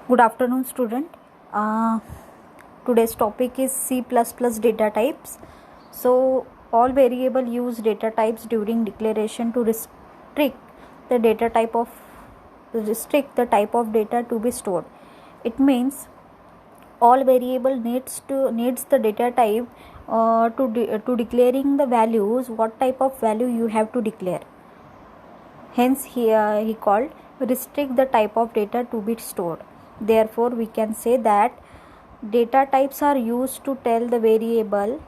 Good afternoon, student. Today's topic is C++ data types. So, all variable use data types during declaration to restrict the type of data to be stored. It means all variable needs the data type to declaring the values. What type of value you have to declare. Hence, he called restrict the type of data to be stored. Therefore, we can say that data types are used to tell the variable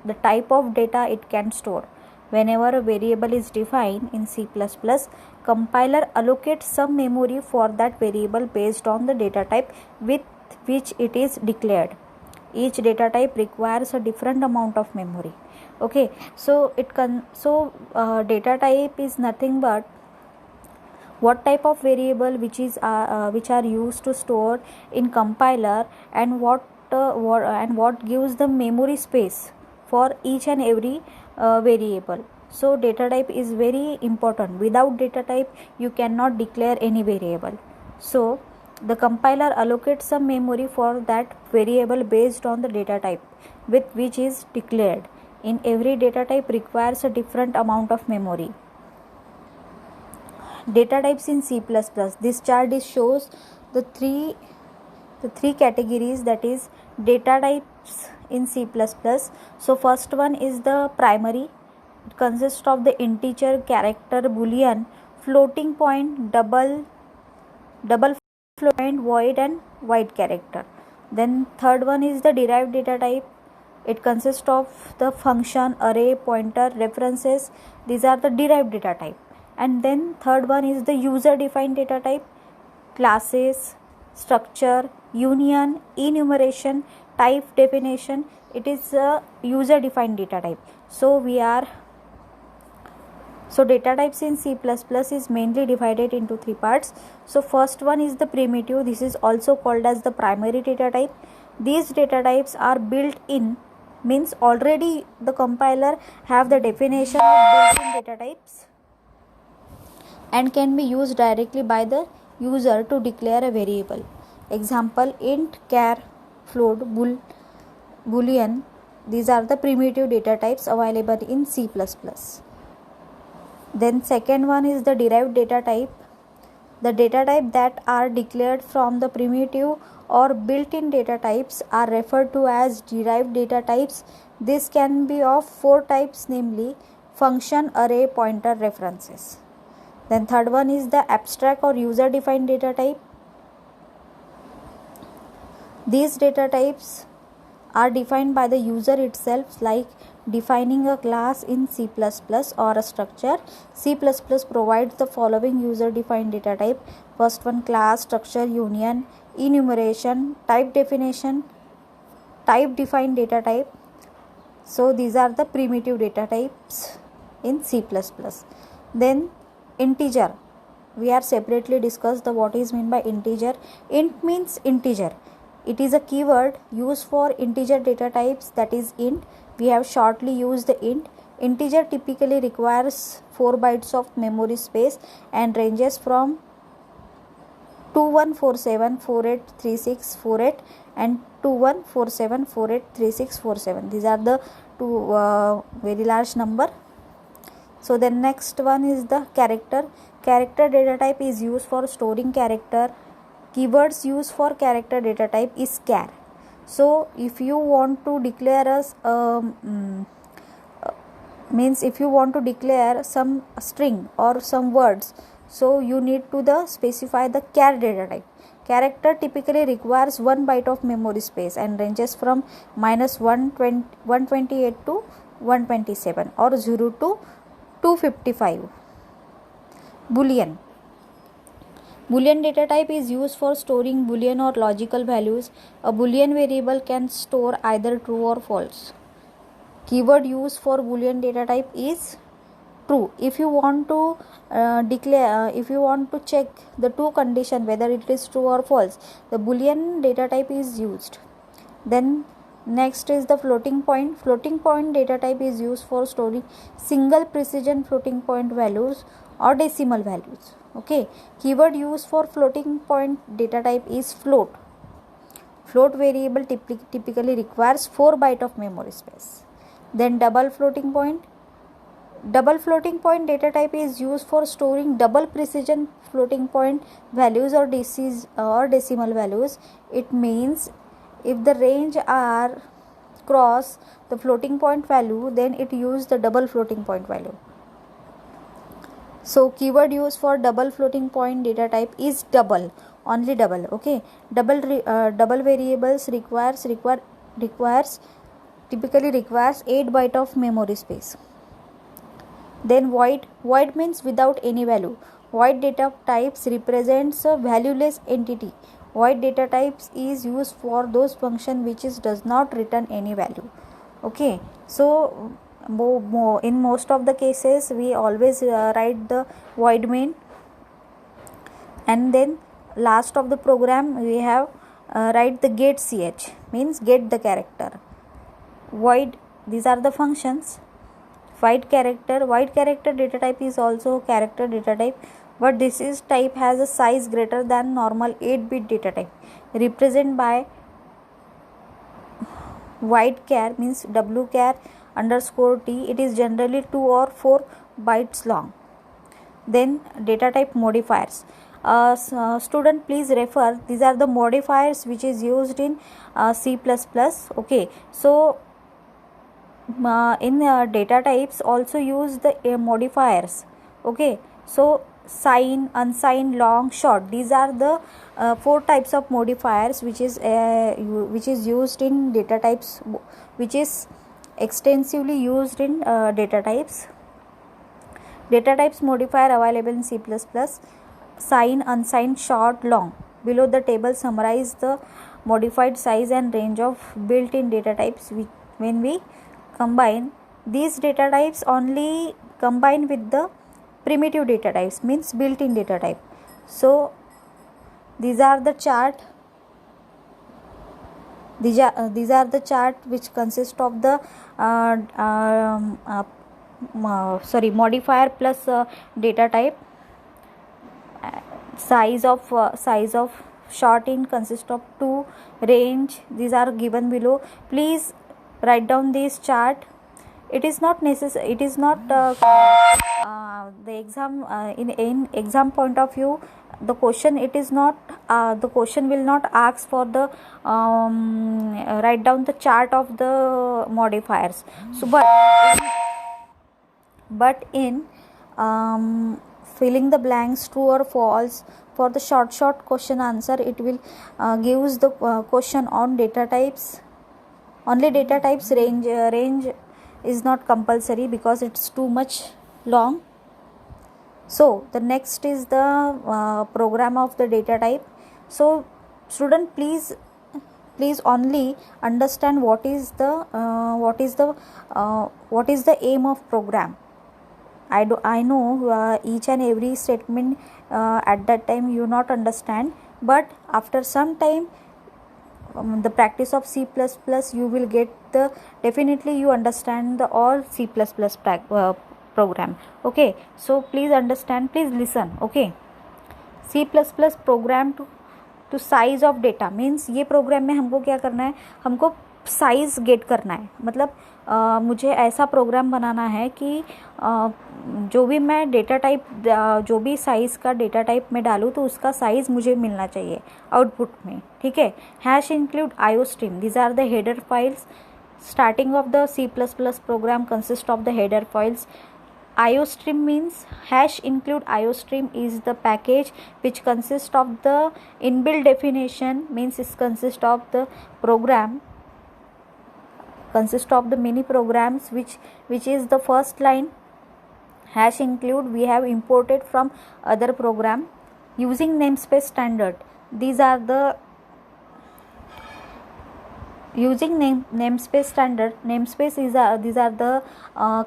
the type of data it can store. Whenever a variable is defined in C++, compiler allocates some memory for that variable based on the data type with which it is declared. Each data type requires a different amount of memory. Okay, so data type is nothing but what type of variable which are used to store in compiler, and what gives the memory space for each and every variable. So data type is very important. Without data type you cannot declare any variable. So the compiler allocates some memory for that variable based on the data type with which is declared. In every data type requires a different amount of memory. Data types in C++. This chart shows the three categories, that is data types in C++. So first one is the primary. It consists of the integer, character, boolean, floating point, double floating point, void and void character. Then third one is the derived data type. It consists of the function, array, pointer, references. These are the derived data type. And then third one is the user defined data type, classes, structure, union, enumeration, type definition. It is a user defined data type. So data types in C++ is mainly divided into three parts. So first one is the primitive. This is also called as the primary data type. These data types are built in, means already the compiler have the definition of built-in data types and can be used directly by the user to declare a variable. Example, int, char, float, boolean. These are the primitive data types available in C++. Then second one is the derived data type. The data type that are declared from the primitive or built-in data types are referred to as derived data types. This can be of four types, namely function, array, pointer, references. Then third one is the abstract or user defined data type. These data types are defined by the user itself, like defining a class in C++ or a structure. C++ provides the following user defined data type. First one, class, structure, union, enumeration, type definition, type defined data type. So these are the primitive data types in C++. Then integer. We are separately discussed the what is meant by integer. Int means integer. It is a keyword used for integer data types, that is int. We have shortly used the int. Integer typically requires 4 bytes of memory space and ranges from 2147483648 and 2147483647. These are the two very large number. So the next one is the character. Character data type is used for storing character. Keywords used for character data type is char. So if you want to declare if you want to declare some string or some words, so you need to specify the char data type. Character typically requires 1 byte of memory space and ranges from -128 to 127 or 0 to 255. Boolean. Boolean data type is used for storing Boolean or logical values. A Boolean variable can store either true or false. Keyword used for Boolean data type is true. If you want to check the two condition whether it is true or false, the Boolean data type is used. Then next is the floating point. Floating point data type is used for storing single precision floating point values or decimal values. Okay, keyword used for floating point data type is float. Float variable typically requires 4 byte of memory space. Then double floating point. Double floating point data type is used for storing double precision floating point values or decimal values. It means if the range are cross the floating point value, then it use the double floating point value. So keyword used for double floating point data type is double, only double. Okay, double variables typically requires 8 byte of memory space. Then void means without any value. Void data types represents a valueless entity. Void data types is used for those function which does not return any value. Okay, so in most of the cases we always write the void main, and then last of the program we have write the get ch, means get the character. Void, these are the functions. Void character data type is also character data type, but this is type has a size greater than normal 8-bit data type, represented by void char, means wchar _ t. It is generally 2 or 4 bytes long. Then data type modifiers. Student, please refer, these are the modifiers which is used in C++. Okay, so in data types also use the modifiers. Okay, so sign, unsigned, long, short, these are the 4 types of modifiers which is used in data types, which is extensively used in data types. Data types modifier available in C++: sign, unsigned, short, long. Below the table summarize the modified size and range of built-in data types. When we combine these data types, only combine with the primitive data types, means built-in data type. So these are the chart. These are the chart which consist of the modifier plus data type. Size of short int consist of 2, range, these are given below. Please write down this chart. It is not necessary, it is not the exam in exam point of view, the question, it is not the question will not ask for the write down the chart of the modifiers. So but in filling the blanks true or false for the short question answer, it will gives the question on data types, only data types. Range is not compulsory because it's too much long. So the next is the program of the data type. So student, please only understand what is the aim of program. I know each and every statement at that time you not understand, but after some time the practice of C++ you will get the, definitely you understand the all C++ program. Okay, so please understand, please listen. Okay, C++ program to size of data, means ये programme में हमको क्या करना है, हमको size gate करना है. मतलब मुझे ऐसा प्रोग्राम बनाना है कि जो भी मैं डेटा टाइप, जो भी साइज़ का डेटा टाइप में डालूँ तो उसका साइज़ मुझे मिलना चाहिए आउटपुट में. ठीक है. Hash include iostream, these are the header files. Starting of the C++ program consists of the header files. IO stream means hash include IO stream is the package which consists of the inbuilt definition, means it consists of the program, consist of the mini programs which is the first line. Hash include we have imported from other program using namespace standard. These are the using namespace standard. Namespace is these are the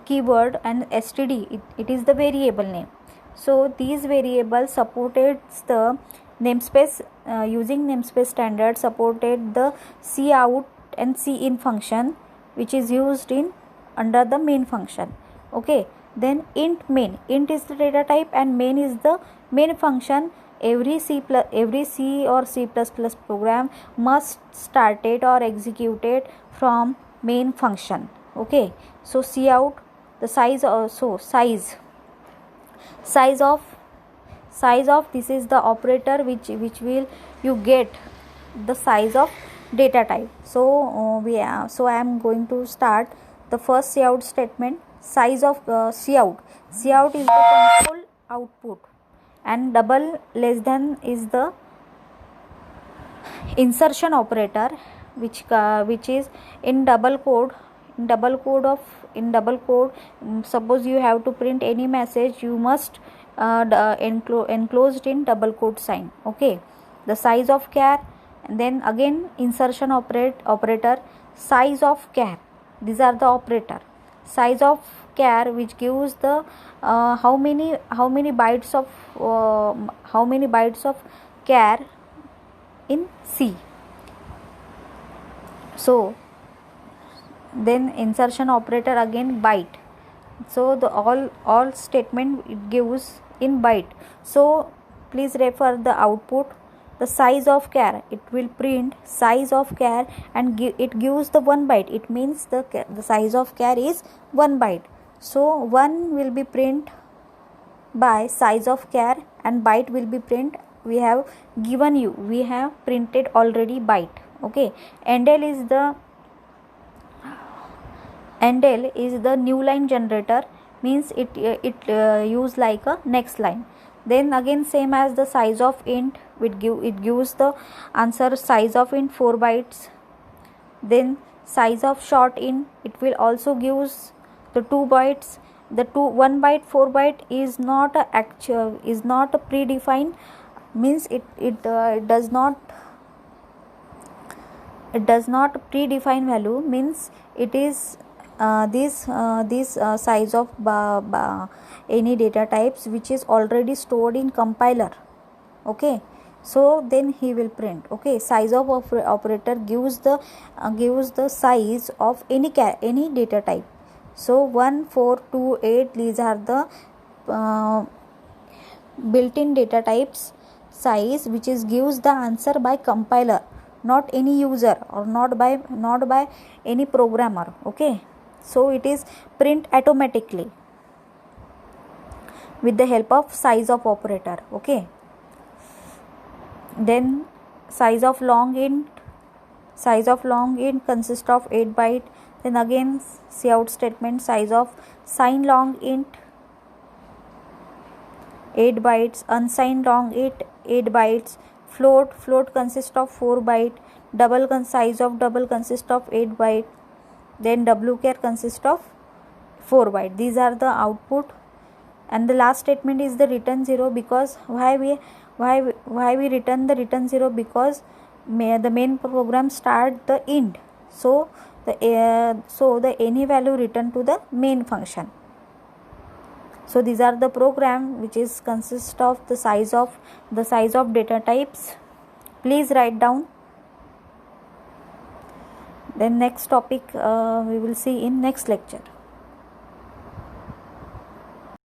keyword, and std it is the variable name. So these variables supported the namespace using namespace standard, supported the cout and cin function which is used in under the main function. Okay, Then int main, int is the data type and main is the main function. Every C or C++ program must started or executed from main function. Okay, so cout, the size also size of this is the operator which will you get the size of data type. So I am going to start the first cout statement. Size of cout is the control output, and double less than is the insertion operator, which is in double code. Suppose you have to print any message, you must enclosed in double quote sign. Okay, the size of char, and then again insertion operator, size of char. These are the operator. Size of char, which gives the how many bytes of char in C. So then insertion operator again byte. So the all statement it gives in byte. So please refer the output. The size of char, it will print size of char and it gives the 1 byte. It means the size of char is 1 byte. So 1 will be print by size of char and byte will be print. We have printed already byte. Okay, endl is the new line generator, means it use like a next line. Then again same as the size of int, it gives the answer size of int 4 bytes. Then size of short int, it will also gives the 2 bytes. The 1 byte 4 byte is not a predefined, means it does not predefine value, means it is this size of any data types which is already stored in compiler. Okay, so then he will print. Okay, size of operator gives the size of any data type. So 1, 4, 2, 8, these are the built-in data types size, which is gives the answer by compiler, not any user or not by any programmer. Okay, so it is print automatically with the help of size of operator. Okay, then size of long int consists of 8 byte. Then again cout statement, size of signed long int 8 bytes, unsigned long int 8 bytes, float consists of 4 byte, size of double consists of 8 byte, then wchar consists of 4 byte. These are the output. And the last statement is the return 0, because why we return the return 0, because the main program start the int, so the any value return to the main function. So these are the program which is consist of the size of data types. Please write down. Then next topic we will see in next lecture.